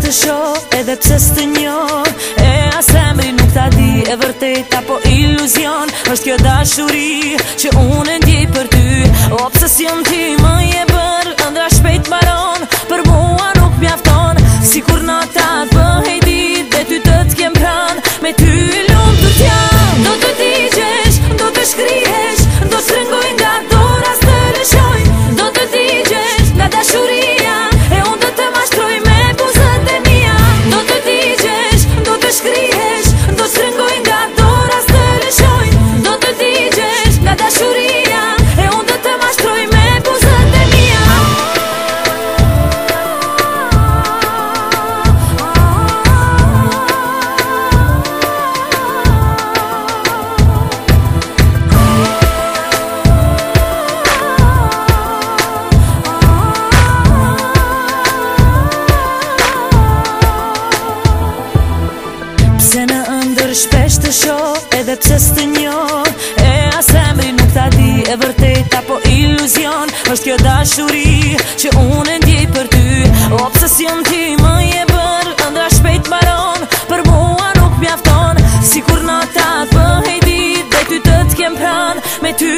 të shoh, edhe pse s'të njoh. E as emri nuk ta di, e vërtet apo iluzion. Është kjo dashuri që unë ndjej për ty. Obsesion ti më je bër, ëndra shpejt mbaron. Për mua nuk mjafton, sikur nata të bëhej ditë dhe ty të t'kem pran. Me ty e lumtur t'jam. Do të digjesh, do të shkrihesh, do të rëngoj nga dora së të lëshoj. Do të digjesh nga dashuria, e unë do të mashtroj me buzët e mia. Do të digjesh, do të shkrihesh, do të rëngoj nga dora së të lëshoj. Do të digjesh nga dashuria, e unë do të mashtroj me buzët e mia. Pse në ëndër shpesh të shoh, edhe pse s'të njoh. E as emri nuk ta di, e vërtet apo iluzion. Është kjo dashuri që unë ndjej për ty. Obsesion ti më je bër, ëndra shpejt mbaron. Për mua nuk mjafton, sikur nata të bëhej ditë dhe ty të t'kem pran. Me ty